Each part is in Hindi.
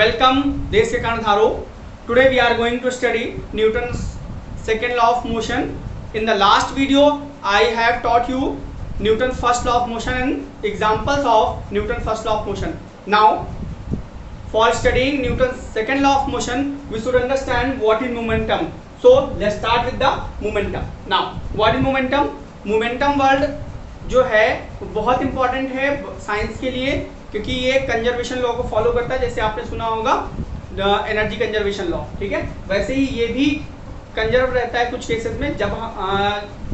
Welcome, देश के कर्णधारों. Today we are going to study Newton's second law of motion. In the last video, I have taught you Newton's first law of motion and examples of Newton's first law of motion. Now, for studying Newton's second law of motion, we should understand what is momentum. So let's start with the momentum. Now, what is momentum? Momentum word जो है बहुत इंपॉर्टेंट है साइंस के लिए, क्योंकि ये कंजर्वेशन लॉ को फॉलो करता है. जैसे आपने सुना होगा एनर्जी कंजर्वेशन लॉ, ठीक है, वैसे ही ये भी कंजर्व रहता है कुछ केसेस में जब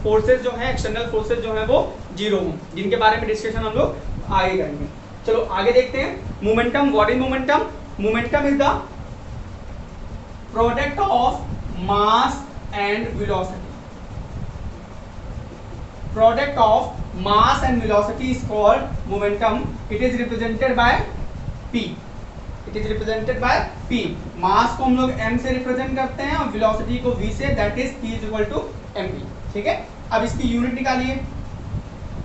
फोर्सेस जो है, एक्सटर्नल फोर्सेस जो है वो जीरो हों, जिनके बारे में डिस्कशन हम लोग आगे करेंगे. चलो आगे देखते हैं. Momentum, what is momentum? Momentum is the product of mass and velocity. Product of mass and velocity is called momentum. It is represented by P. It is represented by P. मास को हम लोग m से रिप्रेजेंट करते हैं और वेलोसिटी को v से, that is p is equal to mv. ठीक है, अब इसकी यूनिट निकालिए.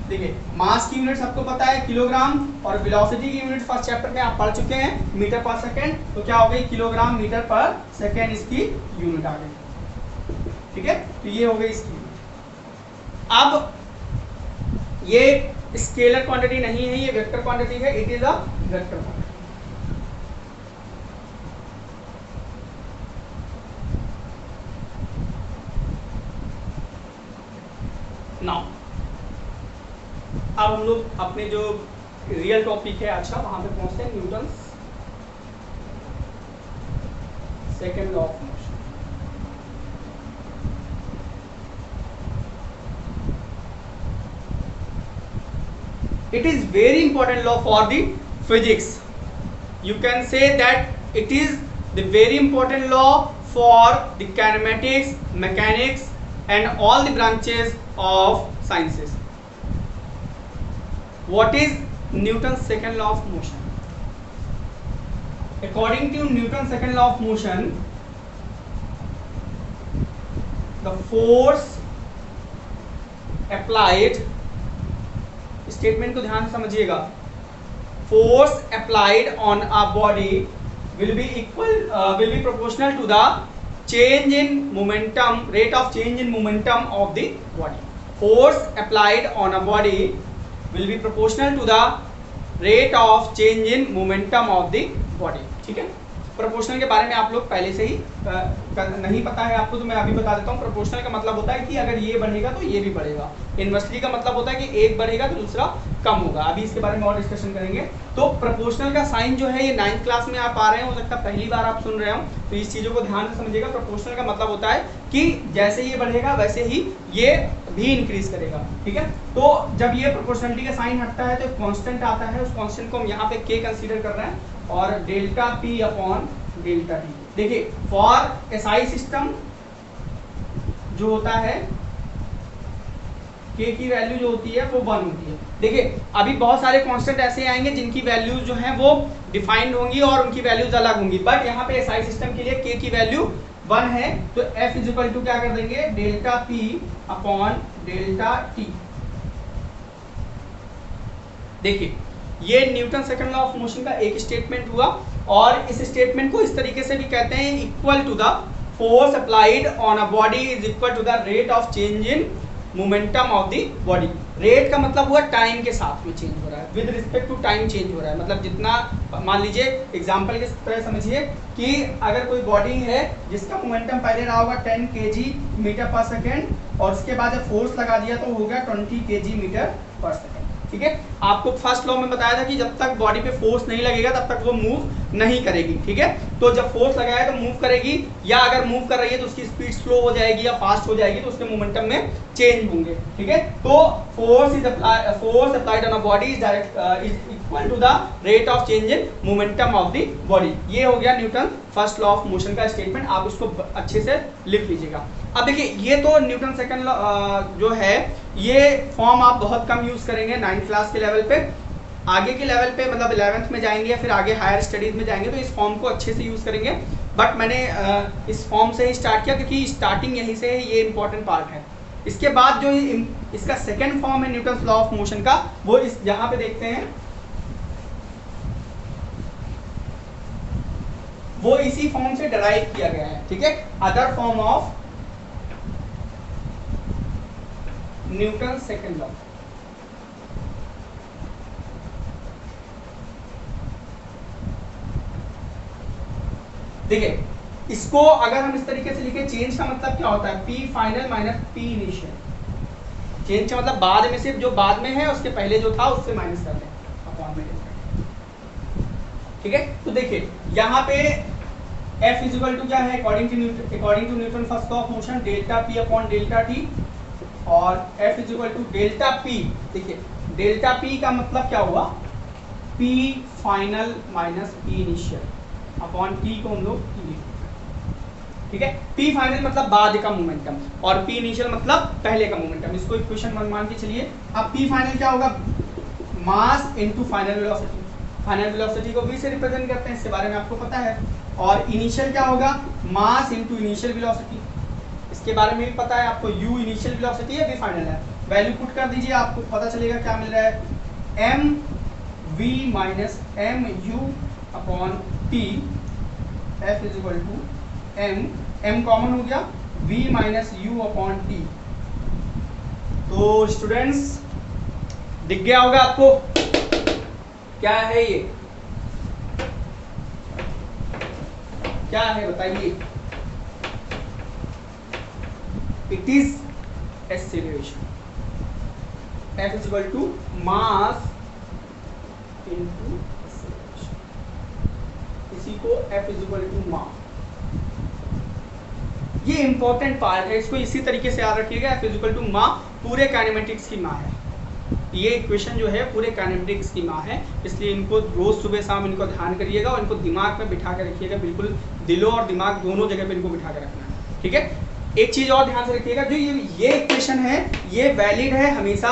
देखिए, मास की यूनिट सबको पता है किलोग्राम, और वेलोसिटी की यूनिट फर्स्ट चैप्टर में आप पढ़ चुके हैं मीटर पर सेकेंड. तो क्या हो गई? किलोग्राम मीटर पर सेकेंड इसकी यूनिट आ गई. ठीक है, तो ये हो गई इसकी. अब ये स्केलर क्वांटिटी नहीं है, ये वेक्टर क्वांटिटी है. It is a vector quantity. Now अब हम लोग अपने जो रियल टॉपिक है आज का, वहां पे पहुंचते हैं. Newton's second law of motion. It is very important law for the physics. You can say that it is the very important law for the kinematics, mechanics and all the branches of sciences. What is Newton's second law of motion? According to Newton's second law of motion, the force applied, statement को ध्यान से समझिएगा, force applied on a body will be proportional to the change in momentum, rate of change in momentum of the body. Force applied on a body will be proportional to the rate of change in momentum of the body. ठीक है, प्रोपोर्शनल के बारे में आप लोग पहले से ही नहीं पता है आपको, तो मैं अभी बता देता हूँ. प्रोपोर्शनल का मतलब होता है कि अगर ये बढ़ेगा तो ये भी बढ़ेगा. इनवर्सली का मतलब होता है कि एक बढ़ेगा तो दूसरा कम होगा. अभी इसके बारे में और डिस्कशन करेंगे. तो प्रोपोर्शनल का साइन जो है ये 9th क्लास में आप आ रहे हैं, हो सकता है पहली बार आप सुन रहे हो, तो इस चीज़ों को ध्यान से समझिएगा. प्रोपोर्शनल का मतलब होता है कि जैसे ये बढ़ेगा वैसे ही ये भी इंक्रीज करेगा. ठीक है, तो जब ये प्रोपोर्शनलिटी का साइन हटता है तो कॉन्स्टेंट आता है. उस कॉन्स्टेंट को हम यहाँ पे k कंसीडर कर रहे हैं, और delta p upon delta t. देखिए, फॉर एसआई सिस्टम जो होता है k की वैल्यू जो होती है वो 1 होती है. देखिए, अभी बहुत सारे कांस्टेंट ऐसे आएंगे जिनकी वैल्यूज जो हैं वो डिफाइंड होंगी और उनकी वैल्यूज अलग होंगी, बट यहाँ पे एसआई सिस्टम के लिए k की वैल्यू 1 है, तो f इज इक्वल टू क्या कर देंगे? Delta p upon delta t. देखिए, ये Newton second law of motion का एक स्टेटमेंट हुआ, और इस स्टेटमेंट को इस तरीके से भी कहते हैं, equal to the force applied on a body is equal to the rate of change in momentum of the body. Rate का मतलब हुआ टाइम के साथ में चेंज हो रहा है, with respect to time change हो रहा है. मतलब जितना, मान लीजिए एग्जांपल के तरह समझिए कि अगर कोई बॉडी है जिसका मोमेंटम पहले रहा होगा 10 kg मीटर पर सेकेंड, और उसके बाद जब फोर्स लगा दिया तो हो गया 20 kg मीटर पर सेकेंड. ठीक है, आपको फर्स्ट लॉ में बताया था कि जब तक बॉडी पे फोर्स नहीं लगेगा तब तक वो मूव नहीं करेगी. ठीक है, तो जब फोर्स लगाया तो मूव करेगी, या अगर मूव कर रही है तो उसकी स्पीड स्लो हो जाएगी या फास्ट हो जाएगी, तो उसके मोमेंटम में चेंज होंगे. ठीक है, तो force applied on a body is equal to the rate of change in momentum of the body. ये हो गया Newton first law of motion का स्टेटमेंट. आप उसको अच्छे से लिख लीजिएगा. अब देखिए, ये तो न्यूटन सेकंड लॉ जो है, ये फॉर्म आप बहुत कम यूज करेंगे 9th क्लास के लेवल पे. आगे के लेवल पे मतलब 11th में जाएंगे या फिर आगे हायर स्टडीज में जाएंगे तो इस फॉर्म को अच्छे से यूज करेंगे. बट मैंने इस फॉर्म से ही स्टार्ट किया क्योंकि स्टार्टिंग यहीं से है, ये इंपॉर्टेंट पार्ट है. इसके बाद जो इसका सेकेंड फॉर्म है न्यूटन्स लॉ ऑफ मोशन का, वो इस यहाँ पे देखते हैं. वो इसी फॉर्म से डराइव किया गया है, ठीक है। Other form of Newton second law. देखिए इसको अगर हम इस तरीके से लिखे, चेंज का मतलब क्या होता है, P final minus P initial. Change का मतलब बाद में से, जो बाद में है उसके पहले जो था उससे माइनस कर दें अपॉन में, ठीक है। तो देखिए यहाँ पे F इक्वल टू क्या है, according to Newton first law of motion, delta P upon delta T, और F equal to delta P. देखिए डेल्टा पी का मतलब क्या हुआ, P final minus P initial upon T को हम लोग T, ठीक है। P फाइनल मतलब बाद का मोमेंटम और P इनिशियल मतलब पहले का मोमेंटम। इसको इक्वेशन 1 मान के चलिए। अब P फाइनल क्या होगा, mass into final velocity. Final velocity को v से रिप्रेजेंट करते हैं, इसके बारे में आपको पता है। और इनिशियल क्या होगा, मास इनटू इनिशियल वेलोसिटी, इसके बारे में भी पता है आपको। u इनिशियल वेलोसिटी है, v फाइनल है। वैल्यू पुट कर दीजिए, आपको पता चलेगा क्या मिल रहा है, m v minus m u upon t। F is equal to m common हो गया, v minus u upon t। तो स्टूडेंट्स दिख गया होगा आपको क्या है ये, क्या है बताइए। It is acceleration. F is equal to mass into acceleration, इसी को F is equal to mass. ये इंपॉर्टेंट पार्ट है, इसको इसी तरीके से याद रखिएगा। F is equal to mass पूरे काइनेमेटिक्स की माँ है। ये इक्वेशन जो है पूरे काइनेमेटिक्स की माँ है, इसलिए इनको रोज सुबह शाम इनको ध्यान करिएगा और इनको दिमाग में बिठा के रखिएगा, बिल्कुल दिलों और दिमाग दोनों जगह पे इनको बिठा के रखना है, ठीक है। एक चीज और ध्यान से रखिएगा, जो ये इक्वेशन है ये वैलिड है हमेशा।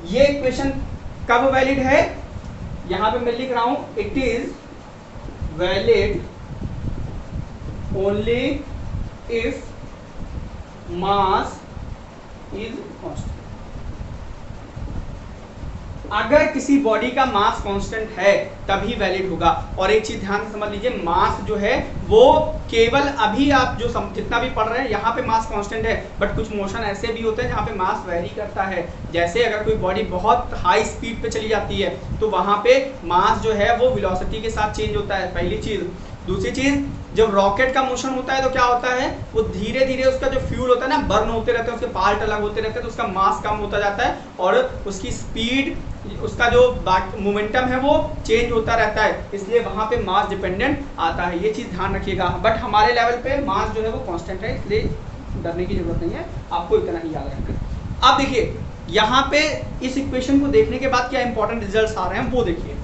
ये इक्वेशन कब वैलिड है, यहाँ पे मैं लिख रहा हूँ, it is valid only if mass is constant. अगर किसी बॉडी का मास कांस्टेंट है तभी वैलिड होगा। और एक चीज ध्यान से समझ लीजिए, मास जो है वो केवल अभी आप जो जितना भी पढ़ रहे हैं यहाँ पे मास कांस्टेंट है, बट कुछ मोशन ऐसे भी होते हैं जहाँ पे मास वेरी करता है। जैसे अगर कोई बॉडी बहुत हाई स्पीड पे चली जाती है तो वहाँ पे मास जो है वो वेलोसिटी के साथ चेंज होता है, पहली चीज। दूसरी चीज, जब रॉकेट का मोशन होता है तो क्या होता है, वो धीरे धीरे उसका जो फ्यूल होता है ना बर्न होते रहते हैं, उसके पार्ट अलग होते रहते हैं, तो उसका मास कम होता जाता है और उसकी स्पीड, उसका जो मोमेंटम है वो चेंज होता रहता है, इसलिए वहां पे मास डिपेंडेंट आता है। ये चीज ध्यान रखिएगा। बट हमारे लेवल पे मास जो है वो कांस्टेंट है, इसलिए डरने की जरूरत नहीं है, आपको इतना ही याद रखना है। अब देखिए यहाँ पे इस इक्वेशन को देखने के बाद क्या इंपॉर्टेंट रिजल्ट्स आ रहे हैं वो देखिए।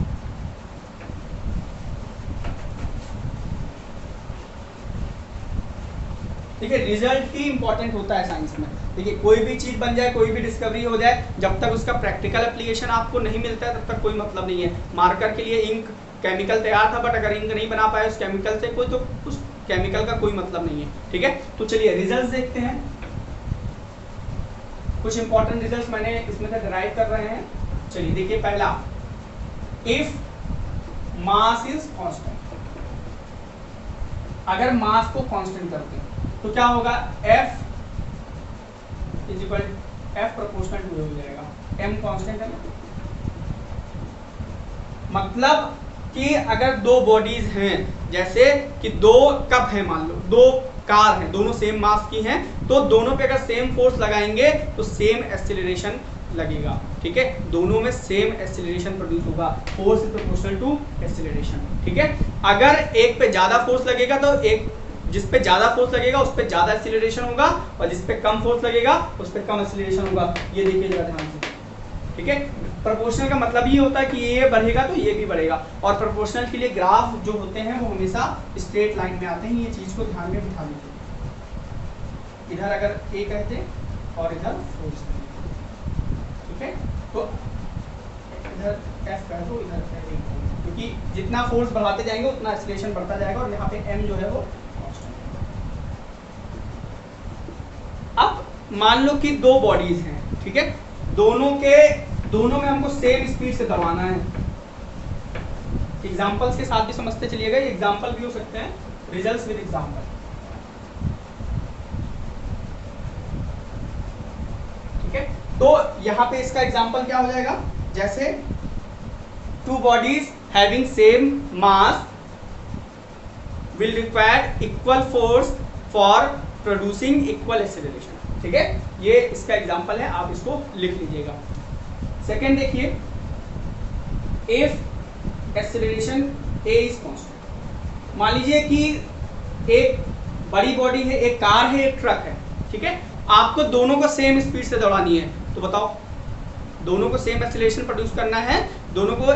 देखिए रिजल्ट ही इंपॉर्टेंट होता है साइंस में। देखिए कोई भी चीज बन जाए, कोई भी डिस्कवरी हो जाए, जब तक उसका प्रैक्टिकल एप्लीकेशन आपको नहीं मिलता है तब तक कोई मतलब नहीं है। मार्कर के लिए इंक केमिकल तैयार था, बट अगर इंक नहीं बना पाए उस केमिकल से कोई, तो उस केमिकल का कोई मतलब नहीं है, ठीक है। तो चलिए रिजल्ट देखते हैं। कुछ इंपॉर्टेंट रिजल्ट मैंने इसमें से डिराइव कर रहे हैं। चलिए देखिए, पहला, इफ मास इज कांस्टेंट, अगर मास को कांस्टेंट करते हैं तो क्या होगा, F is equal F proportional to हो जाएगा, M कांस्टेंट है। मतलब कि अगर दो बॉडीज हैं, जैसे कि दो कप हैं, मान लो दो कार हैं, दोनों सेम मास की हैं, तो दोनों पे अगर सेम फोर्स लगाएंगे तो सेम एक्सीलरेशन लगेगा, ठीक है। दोनों में सेम एक्सीलरेशन प्रोड्यूस होगा, force is proportional to acceleration, ठीक है। अगर एक पे ज्यादा फोर्स लगेगा तो एक, जिस पे ज्यादा फोर्स लगेगा उस पे ज्यादा एक्सीलरेशन होगा, और जिस पे कम फोर्स लगेगा उस पे कम एक्सीलरेशन होगा। ये देखिए जरा ध्यान से, ठीक है। प्रोपोर्शनल का मतलब ये होता है कि ये बढ़ेगा तो ये भी बढ़ेगा, और प्रोपोर्शनल के लिए ग्राफ जो होते हैं वो हमेशा स्ट्रेट लाइन में आते हैं। ये चीज को ध्यान में बिठा लीजिए। इधर अगर ए कहते और इधर फोर्स, ठीक है, तो इधर एफ कह दो, इधर ए, क्योंकि जितना फोर्स बढ़ाते जाएंगे उतना एक्सीलरेशन बढ़ता जाएगा, और यहाँ पे एम जो है वो। अब मान लो कि दो बॉडीज हैं, ठीक है, दोनों में हमको सेम स्पीड से दौड़ाना है। एग्जांपल्स के साथ भी समझते चलिएगा, ये एग्जांपल भी हो सकते हैं, रिजल्ट्स विद एग्जांपल। ठीक है, तो यहां पे इसका एग्जांपल क्या हो जाएगा, जैसे two bodies having same mass will require equal force for producing equal acceleration. ठीक है, ये इसका एग्जांपल है, आप इसको लिख लीजिएगा। सेकेंड देखिए, if acceleration A is constant. मान लीजिए कि एक बड़ी बॉडी है, एक कार है, एक ट्रक है। ठीक है, आपको दोनों को सेम स्पीड से दौड़ानी है, तो बताओ दोनों को सेम एक्सेलरेशन प्रोड्यूस करना है, दोनों को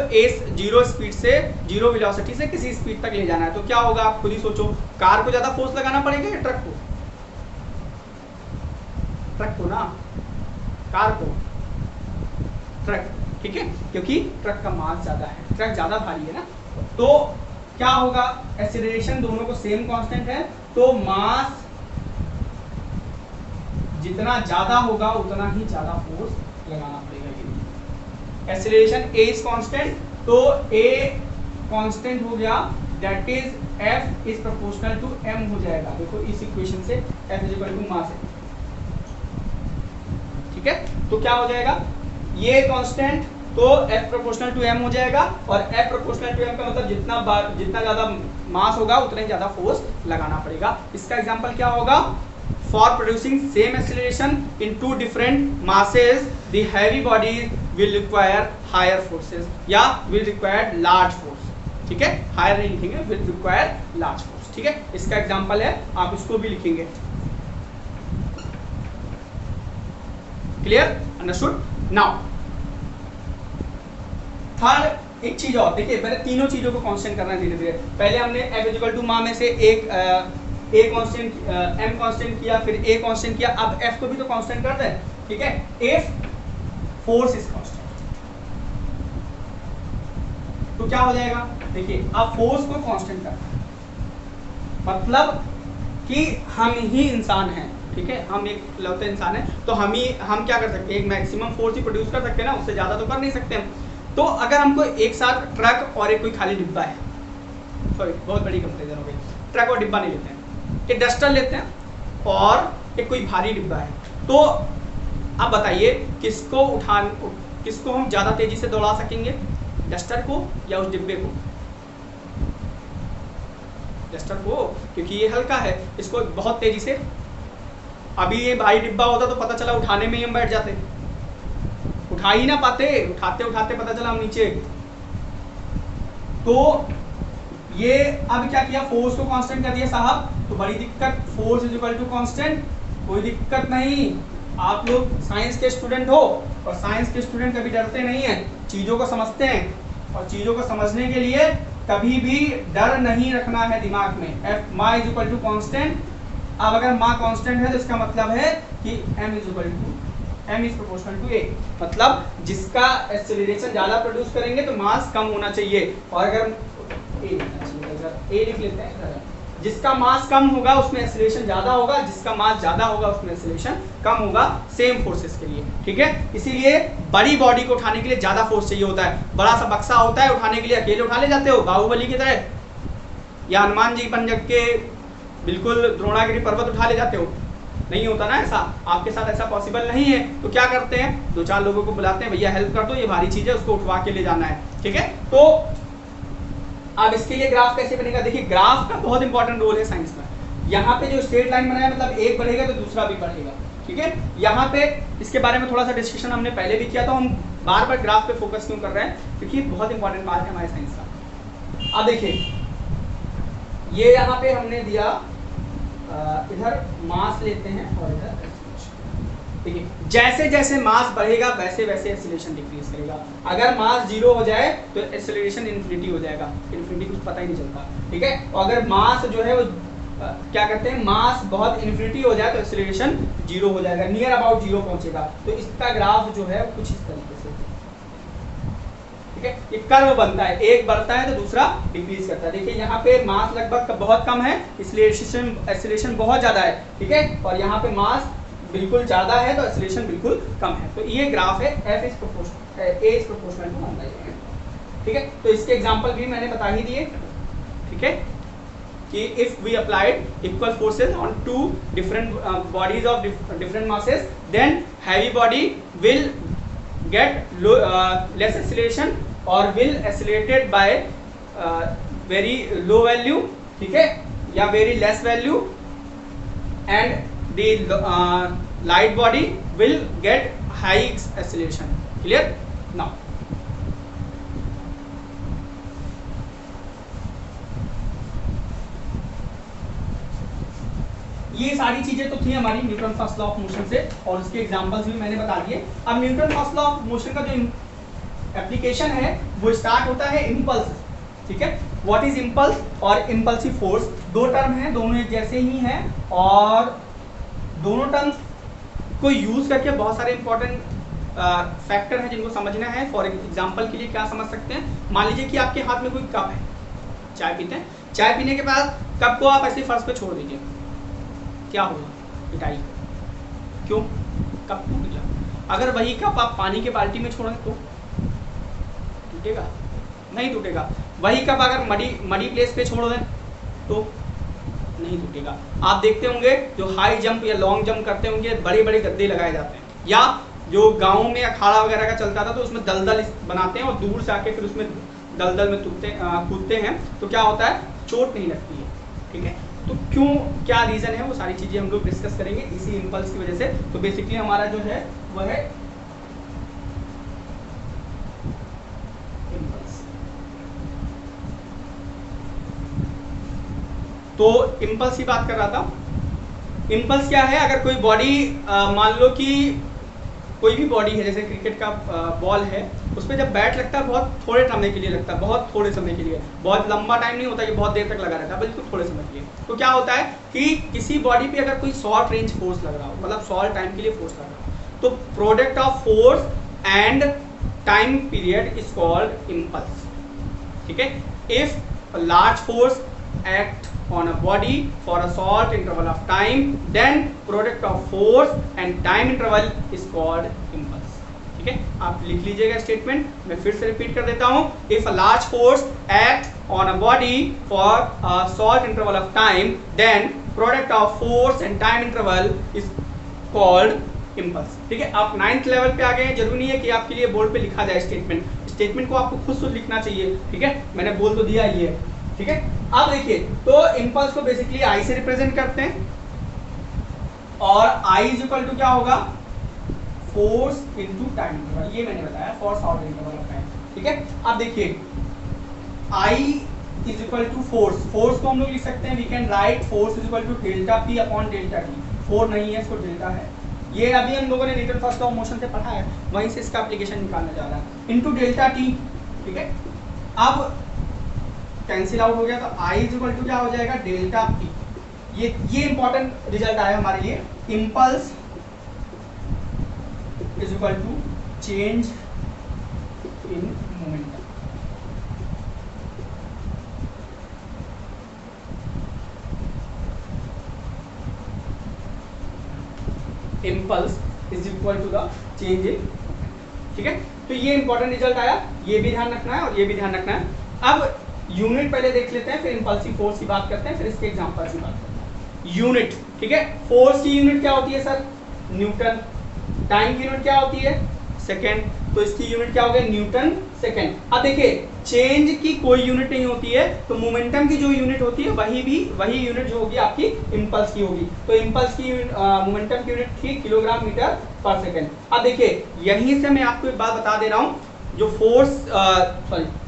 जीरो स्पीड से, जीरो वेलोसिटी से किसी स्पीड तक ले जाना है, तो क्या होगा आप खुद ही सोचो। कार को ज्यादा फोर्स लगाना पड़ेगा या ट्रक को? ट्रक को ना, कार को, ट्रक। ठीक है, क्योंकि ट्रक का मास ज्यादा है, ट्रक ज्यादा भारी है ना। तो क्या होगा, एक्सेलरेशन दोनों को सेम कांस्टेंट है, तो मास जितना ज्यादा होगा उतना ही ज्यादा फोर्स लगाना पड़ेगा। एक्सेलरेशन ए इज कांस्टेंट, तो ए कांस्टेंट हो गया, that is F is proportional to M हो जाएगा। देखो इस इक्वेशन से F is equal to mass है। ठीक है, तो क्या हो जाएगा, ये कांस्टेंट, तो एफ प्रोपोर्शनल टू एम हो जाएगा, और एफ प्रोपोर्शनल टू एम का मतलब जितना ज्यादा मास होगा उतना ही ज्यादा फोर्स लगाना पड़ेगा। इसका एग्जांपल क्या होगा, for producing same acceleration in two different masses the heavy bodies will require higher forces या will require large force। ठीक है, higher नहीं लिखेंगे, will require large force। ठीक है, इसका एग्जांपल है, आप इसको भी लिखेंगे। Clear, understood. नाउ थर्ड एक चीज और देखिए, मैंने तीनों चीजों को कांस्टेंट करना है धीरे धीरे। पहले हमने F इज इक्वल टू मा में से एक ए कांस्टेंट, एम कांस्टेंट किया, फिर ए कांस्टेंट किया, अब एफ को भी तो कांस्टेंट कर दें। ठीक है, इफ फोर्स इज कांस्टेंट, तो क्या हो जाएगा, देखिए अब फोर्स को कांस्टेंट करना है, मतलब कि हम ही इंसान हैं। ठीक है, हम एक लौते इंसान हैं, तो हम क्या कर सकते हैं, एक मैक्सिमम फोर्स ही प्रोड्यूस कर सकते हैं ना, उससे ज्यादा तो कर नहीं सकते हम। तो अगर हमको एक साथ ट्रक और एक कोई खाली डिब्बा है, सॉरी बहुत बड़ी कंपेरिजन हो गई, ट्रक और डिब्बा नहीं लेते हैं, एक डस्टर लेते हैं और एक कोई भारी डिब्बा है, तो अब बताइए किसको हम ज्यादा तेजी से दौड़ा सकेंगे, डस्टर को या उस डिब्बे को? डस्टर को, क्योंकि ये हल्का है, इसको बहुत तेजी से, अभी ये भारी डिब्बा होता तो पता चला उठाने में ही हम बैठ जाते, उठा ही ना पाते, उठाते उठाते पता चला हम नीचे। तो ये अब क्या किया, फोर्स को कांस्टेंट कर दिया साहब, तो बड़ी दिक्कत, force is equal to constant, कोई दिक्कत नहीं। आप लोग साइंस के स्टूडेंट हो, और साइंस के स्टूडेंट कभी डरते नहीं है, चीजों को समझते हैं, और चीजों को समझने के लिए कभी भी डर नहीं रखना है दिमाग में। एफ मा इज इक्वल टू कांस्टेंट, अब अगर मा कांस्टेंट है तो इसका मतलब है कि M is equal to, M is proportional to A, मतलब जिसका एक्सेलरेशन ज्यादा प्रोड्यूस करेंगे तो मास कम होना चाहिए, और अगर ए लिख लेते हैं, जिसका मास कम होगा उसमें एक्सेलरेशन ज्यादा होगा, जिसका मास ज्यादा होगा उसमें एक्सेलरेशन कम होगा, सेम फोर्सेस के लिए। ठीक है, इसीलिए बड़ी बॉडी को उठाने के लिए ज्यादा फोर्स चाहिए होता है। बड़ा सा बक्सा होता है, उठाने के लिए अकेले उठा ले जाते हो बाहुबली की तरह, या हनुमान जी बन के बिल्कुल द्रोणागिरी पर्वत उठा ले जाते हो, नहीं होता ना ऐसा, आपके साथ ऐसा पॉसिबल नहीं है। तो क्या करते हैं, दो चार लोगों को बुलाते हैं, भैया हेल्प कर दो, ये भारी चीज है, उसको उठवा के ले जाना है। ठीक है, तो अब इसके लिए ग्राफ कैसे बनेगा, देखिए ग्राफ का बहुत इंपॉर्टेंट रोल है साइंस में। यहाँ पे जो स्ट्रेट लाइन बनाया मतलब एक बढ़ेगा तो दूसरा भी बढ़ेगा। ठीक है, यहाँ पे इसके बारे में थोड़ा सा डिस्कशन हमने पहले भी किया था, हम बार बार ग्राफ पे फोकस क्यों कर रहे हैं, क्योंकि बहुत इंपॉर्टेंट पार्ट है हमारे साइंस का। अब देखिए ये यहाँ पे हमने दिया, इधर मास लेते हैं और इधर, देखिए जैसे जैसे मास बढ़ेगा वैसे वैसे एक्सेलरेशन डिक्रीज करेगा। अगर मास 0 हो जाए तो एक्सेलरेशन इन्फिनिटी हो जाएगा, इन्फिनिटी कुछ पता ही नहीं चलता। ठीक है, और अगर मास जो है वो क्या कहते हैं, मास बहुत इन्फिनिटी हो जाए तो एक्सेलरेशन 0 हो जाएगा, नियर अबाउट 0 पहुंचेगा। तो इसका ग्राफ जो है कुछ इस तरीके से, ठीक है, ये कर्व बनता है, एक बढ़ता है तो दूसरा डिक्रीज करता है। देखिए यहाँ पे मास लगभग बहुत कम है, इसलिए एक्सेलरेशन बहुत ज्यादा है। ठीक है, और यहाँ पे मास बिल्कुल ज्यादा है तो एक्सेलरेशन बिल्कुल कम है। तो ये ग्राफ है F is proportional, A is proportional to 1/m। ठीक है, तो इसके एग्जांपल भी मैंने बता ही दिए। ठीक है, कि if we applied equal forces on two different bodies of different masses, then heavy body will get less acceleration और will accelerated by very low value, ठीक है, या very less value, and the light body will get high acceleration. Clear? Now ये सारी चीजें तो थी हमारी Newton first law of motion से, और उसके एग्जांपल्स भी मैंने बता दिए. अब Newton first law of motion का जो एप्लीकेशन है वो स्टार्ट होता है इम्पल्स, ठीक है. व्हाट इज इम्पल्स और इम्पल्सिव फोर्स, दो टर्म हैं, दोनों एक जैसे ही हैं, और दोनों टर्म्स को यूज करके बहुत सारे इंपॉर्टेंट फैक्टर हैं जिनको समझना है. फॉर एग्जांपल के लिए क्या समझ सकते हैं, मान लीजिए कि आपके हाथ में कोई कप है, चाय पीते हैं, चाय पीने के बाद कप को आप ऐसे फर्श पे छोड़ दीजिए, क्या होगा? पिटाई. क्यों? कप टूट गया. अगर वही कप आप पानी के बाल्टी में छोड़ें तो टूटेगा? नहीं टूटेगा. वही कप अगर मडी प्लेस पे छोड़ दें तो नहीं टूटेगा. आप देखते होंगे जो हाई जंप या लॉन्ग जंप करते होंगे, बड़े बड़े गद्दे लगाए जाते हैं, या जो गाँव में अखाड़ा वगैरह का चलता था तो उसमें दलदल बनाते हैं और दूर से आके फिर उसमें दलदल में कूदते हैं, तो क्या होता है? चोट नहीं लगती है, ठीक है. तो क्यों, क्या रीजन है, वो सारी चीजें हम लोग डिस्कस करेंगे इसी इंपल्स की वजह से. तो बेसिकली हमारा जो है वो है इंपल्स. तो इंपल्स की बात कर रहा था. इंपल्स क्या है? अगर कोई बॉडी, मान लो कि कोई भी बॉडी है, जैसे क्रिकेट का बॉल है, उस पर जब बैट लगता है बहुत थोड़े समय के लिए लगता है, बहुत थोड़े समय के लिए, बहुत लंबा टाइम नहीं होता कि बहुत देर तक लगा रहता है, बिल्कुल थोड़े समय के लिए. तो क्या होता है कि किसी बॉडी पे अगर कोई शॉर्ट रेंज फोर्स लग रहा हो, मतलब शॉर्ट टाइम के लिए फोर्स लग रहा हो, तो product of force and time period is called impulse, ठीक है. If large force act on a body for a short interval of time, then product of force and time interval is called impulse, ठीक है. आप लिख लीजिएगा स्टेटमेंट, मैं फिर से रिपीट कर देता हूँ. if a large force act on a body for a short interval of time, then product of force and time interval is called impulse, ठीक है. आप 9th लेवल पे आ गए हैं, जरूरी नहीं है कि आपके लिए बोर्ड पे लिखा जाए स्टेटमेंट को आपको खुद से लिखना चाहिए, ठीक है. मैंने बोल तो दिया ही है, ठीक है. अब देखिए, तो इंपल्स को बेसिकली आई से रिप्रेजेंट करते हैं, और आई इज इक्वल टू क्या होगा? Force into time interval. ये मैंने बताया, for short interval of time, ठीक है. अब देखिए, I is equal to force. Force को हम लोग लिख सकते हैं, we can write force is equal to delta P upon delta T. 4 नहीं है, इसको डेल्टा है. ये अभी हम लोगों ने Newton first law of motion से पढ़ा है, वहीं से इसका एप्लीकेशन निकालने जा रहा है. इनटू डेल्टा टी, ठीक है. अब कैंसिल आउट हो गया, तो आई इज इक्वल टू क्या हो जाएगा? Delta P. ये इंपॉर्टेंट रिजल्ट आया हमारे लिए. Impulse is equal to change in momentum. Impulse is equal to the change in, ठीक है. तो ये इंपॉर्टेंट रिजल्ट आया, ये भी ध्यान रखना है और ये भी ध्यान रखना है. अब यूनिट पहले देख लेते हैं, फिर इंपल्सिव फोर्स की बात करते हैं, फिर इसके एग्जांपल की बात करते हैं. यूनिट, ठीक है. फोर्स की यूनिट क्या होती है सर? न्यूटन. टाइम की यूनिट क्या होती है? सेकेंड. तो इसकी यूनिट क्या हो गया? Newton second. अब देखिए, चेंज की कोई यूनिट नहीं होती है, तो मोमेंटम की जो यूनिट होती है वही यूनिट जो होगी आपकी इंपल्स की होगी. तो इंपल्स की मोमेंटम की यूनिट थी किलोग्राम मीटर पर सेकेंड. अब देखिए, यहीं से मैं आपको एक बात बता दे रहा हूँ,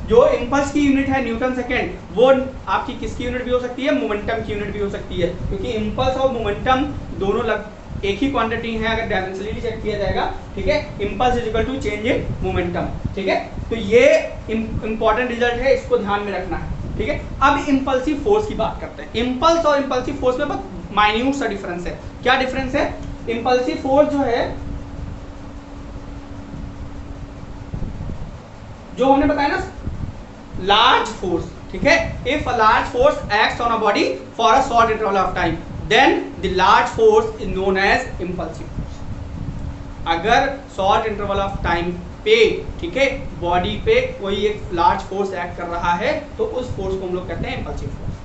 जो इंपल्स की यूनिट है न्यूटन सेकेंड, वो आपकी किसकी यूनिट भी हो सकती है? मोमेंटम की यूनिट भी हो सकती है, क्योंकि इंपल्स और मोमेंटम दोनों एक ही क्वांटिटी है अगर डायमेंशनली चेक किया जाएगा, ठीक है. Impulse is equal to change in momentum, ठीक है. तो ये इंपॉर्टेंट रिजल्ट है, इसको ध्यान में रखना है, ठीक है. अब इंपल्सिव फोर्स की बात करते हैं. इंपल्स और इंपल्सिव फोर्स में बहुत माइन्यूट सा डिफरेंस है. क्या डिफरेंस है? इंपल्सिव फोर्स जो है, जो हमने बताया ना, लार्ज फोर्स, ठीक है. If a large force acts on a body for a short interval of time, then the large force is known as impulsive force. अगर शॉर्ट इंटरवल ऑफ टाइम पे, ठीक है, बॉडी पे कोई एक लार्ज फोर्स एक्ट कर रहा है, तो उस फोर्स को हम लोग कहते हैं impulsive force.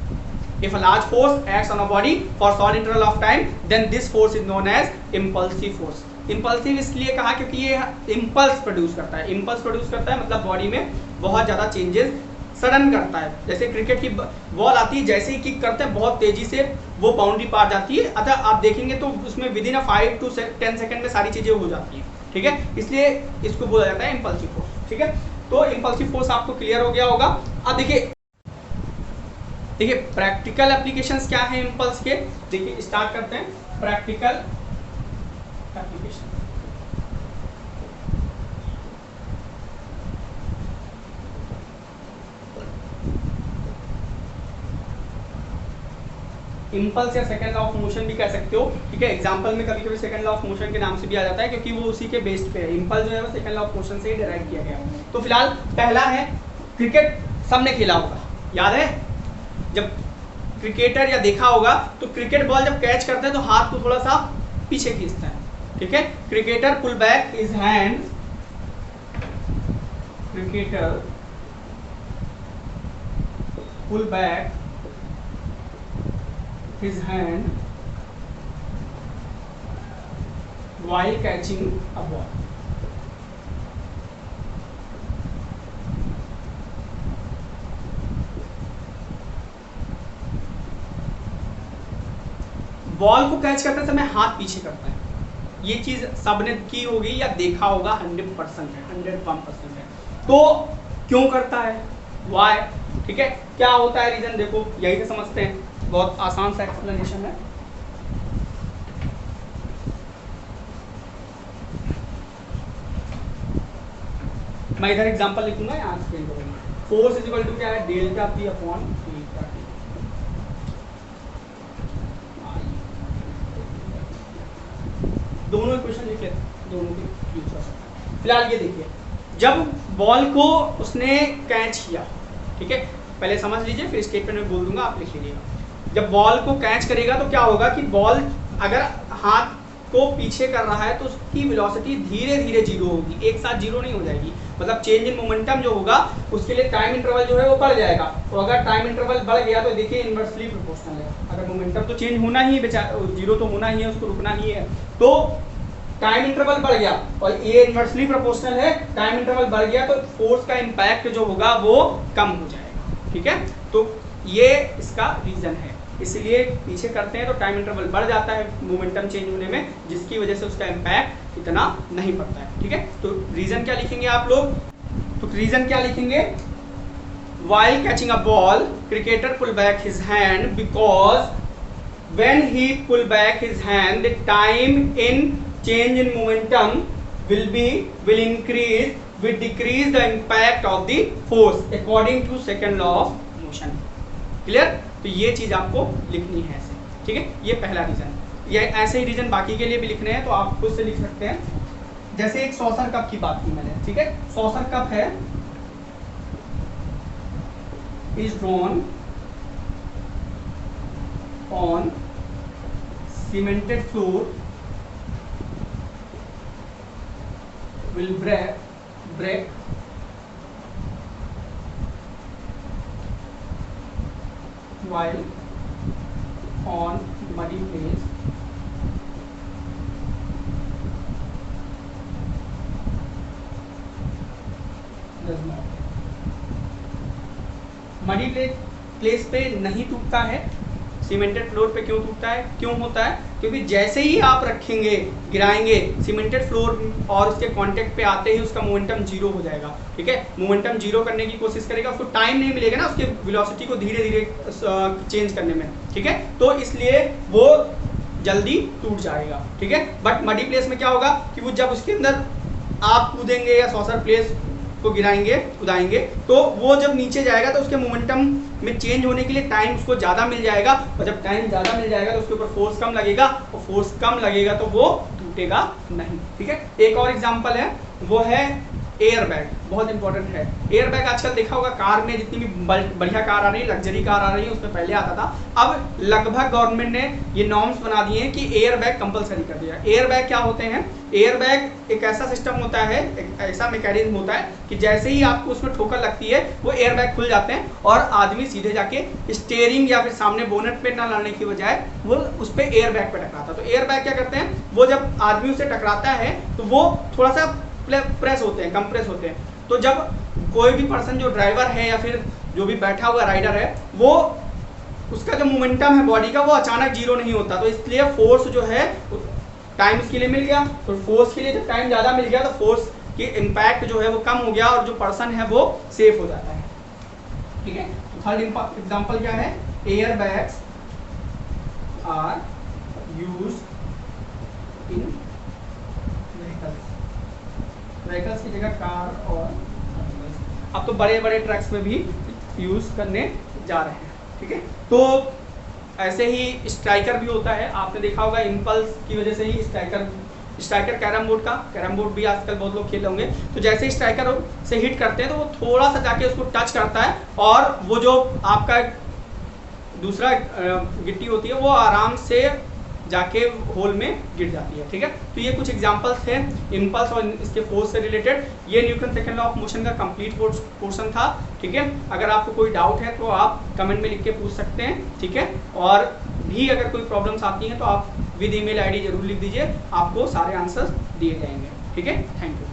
If a large force acts on a body for short interval of time, then this force is known as impulsive force. Impulsive इसलिए कहा क्योंकि ये impulse प्रोड्यूस करता है. Impulse प्रोड्यूस करता है मतलब बॉडी में बहुत ज़्यादा चेंजेस सडन करता है. जैसे क्रिकेट की बॉल आती है, जैसे ही किक करते हैं बहुत तेजी से वो बाउंड्री पार जाती है. अतः आप देखेंगे तो उसमें विदिन 5 to 10 सेकंड में सारी चीज़ें हो जाती हैं. ठीक है, इसलिए इसको बोला जाता है इम्पल्सिव फोर्स. ठीक है, तो इम्पल्सिव फोर्स आपको क्लियर हो गया होगा. अब देखिए प्रैक्टिकल एप्लीकेशंस क्या है इम्पल्स के. देखिए स्टार्ट करते हैं प्रैक्टिकल एप्लीकेशन. इम्पल्स या सेकंड लॉ ऑफ मोशन भी कह सकते हो. ठीक है, एग्जांपल में कभी कभी सेकंड लॉ ऑफ मोशन के नाम से भी आ जाता है क्योंकि वो उसी के बेस्ड पे है. इम्पल्स जो है वो सेकंड लॉ ऑफ मोशन से ही डिराइव किया गया है. तो फिलहाल पहला है क्रिकेट. सबने खेला होगा, याद है जब क्रिकेटर या देखा होगा तो क्रिकेट बॉल जब कैच करता है तो हाथ को थोड़ा सा पीछे खींचता है. ठीक है, cricketer pull back his hand, cricketer pull back his hand while catching a ball. Ball को कैच करते समय हाथ पीछे करता है. ये चीज सबने की होगी या देखा होगा. 100% है, 101% है. तो क्यों करता है, वाई. ठीक है, क्या होता है रीजन, देखो यही से समझते हैं. बहुत आसान सा एक्सप्लेनेशन है. मैं इधर एग्जांपल लिखूंगा, यहाँ एक्सप्लेन करूंगा. फोर्स इज इक्वल टू क्या है, delta P upon delta T. दोनों इक्वेशन लिख लेते हैं, दोनों की यूज कर सकते हैं. फिलहाल ये देखिए, जब बॉल को उसने कैच किया, ठीक है, पहले समझ लीजिए फिर स्टेटमेंट में बोल दूंगा, आप लिख लीजिएगा. जब बॉल को कैच करेगा तो क्या होगा कि बॉल अगर हाथ को पीछे कर रहा है तो उसकी वेलोसिटी धीरे धीरे जीरो होगी, एक साथ जीरो नहीं हो जाएगी. मतलब चेंज इन मोमेंटम जो होगा उसके लिए टाइम इंटरवल जो है वो बढ़ जाएगा. तो अगर टाइम इंटरवल बढ़ गया तो देखिए इनवर्सली प्रोपोर्शनल है. अगर मोमेंटम तो चेंज होना ही है, जीरो तो होना ही है, उसको रुकना ही है. तो टाइम इंटरवल बढ़ गया और ये इनवर्सली प्रोपोर्शनल है. टाइम इंटरवल बढ़ गया तो फोर्स का इम्पैक्ट जो होगा वो कम हो जाएगा. ठीक है, तो ये इसका रीजन है. इसलिए पीछे करते हैं तो टाइम इंटरवल बढ़ जाता है मोमेंटम चेंज होने में, जिसकी वजह से उसका इम्पैक्ट इतना नहीं पड़ता है. ठीक है, तो रीजन क्या लिखेंगे आप लोग, तो रीजन क्या लिखेंगे, while catching a ball cricketer pull back his hand because when he pull back his hand the time in change in momentum will increase will decrease the impact of the force according to second law of motion. Clear. तो ये चीज आपको लिखनी है ऐसे. ठीक है, ये पहला रीजन. ये ऐसे ही रीजन बाकी के लिए भी लिखने हैं तो आप खुद से लिख सकते हैं. जैसे एक सॉसर कप की बात की मैंने. ठीक है, सॉसर कप है is drawn on cemented floor will break while on muddy place does not. Muddy place पे नहीं टूटता है, सीमेंटेड फ्लोर पे क्यों टूटता है, क्यों होता है, क्योंकि जैसे ही आप रखेंगे गिराएंगे सीमेंटेड फ्लोर और उसके कांटेक्ट पे आते ही उसका मोमेंटम जीरो हो जाएगा. ठीक है, मोमेंटम जीरो करने की कोशिश करेगा, उसको टाइम नहीं मिलेगा ना उसके वेलोसिटी को धीरे धीरे चेंज करने में. ठीक है, तो इसलिए वो जल्दी टूट जाएगा. ठीक है, बट मडी प्लेस में क्या होगा कि वो जब उसके अंदर आप कूदेंगे या सॉसर प्लेस को गिराएंगे कूदाएंगे तो वो जब नीचे जाएगा तो उसके मोमेंटम में चेंज होने के लिए टाइम उसको ज़्यादा मिल जाएगा, और जब टाइम ज़्यादा मिल जाएगा तो उसके ऊपर फोर्स कम लगेगा, और फोर्स कम लगेगा तो वो टूटेगा नहीं. ठीक है, एक और एग्जांपल है, वो है एयर बैग बहुत इंपॉर्टेंट है। एयर बैग आजकल देखा होगा कार में जितनी भी बढ़िया कार आ रही है, लग्जरी कार आ रही है, उसमें पहले आता था, अब लगभग गवर्नमेंट ने ये नॉर्म्स बना दिए हैं कि एयर बैग कंपलसरी कर दिया। एयर बैग क्या होते हैं? एयर बैग एक ऐसा सिस्टम होता है, एक ऐसा मैकेनिज्म होता है कि जैसे ही आपको उसमें ठोकर लगती है वो एयर बैग खुल जाते हैं और आदमी सीधे जाके स्टीयरिंग या फिर सामने बोनेट पे ना लड़ने की बजाय वो उस पर एयर बैग पे टकराता है। तो एयर बैग क्या करते हैं, वो जब आदमी उसे टकराता है तो वो थोड़ा सा प्रेस होते हैं, कंप्रेस होते हैं। तो जब कोई भी पर्सन जो ड्राइवर है या फिर जो भी बैठा हुआ राइडर है, वो उसका जो मोमेंटम है बॉडी का वो अचानक जीरो नहीं होता, तो इसलिए फोर्स जो है टाइम इसके लिए मिल गया। तो फोर्स के लिए जब टाइम ज़्यादा मिल गया तो फोर्स की इम्पैक्ट जो है वो कम हो गया और जो पर्सन है वो सेफ हो जाता है। ठीक है, तो थर्ड एग्जांपल क्या है? Air bags are used in vehicles की जगह कार और अब तो बड़े बड़े ट्रक्स में भी यूज करने जा रहे हैं। ठीक है, तो ऐसे ही स्ट्राइकर भी होता है, आपने देखा होगा इम्पल्स की वजह से ही स्ट्राइकर कैरम बोर्ड भी आजकल बहुत लोग खेले होंगे। तो जैसे ही स्ट्राइकर से हिट करते हैं तो वो थोड़ा सा जाके उसको टच करता है और वो जो आपका दूसरा गिट्टी होती है वो आराम से जाके होल में गिर जाती है। ठीक है, तो ये कुछ एग्जांपल्स थे इम्पल्स और इसके फोर्स से रिलेटेड। ये Newton second law of motion का कंप्लीट पोर्शन था। ठीक है, अगर आपको कोई डाउट है तो आप कमेंट में लिख के पूछ सकते हैं। ठीक है, और भी अगर कोई प्रॉब्लम्स आती हैं तो आप विद ईमेल आईडी जरूर लिख दीजिए, आपको सारे आंसर्स दिए जाएंगे। ठीक है, थैंक यू।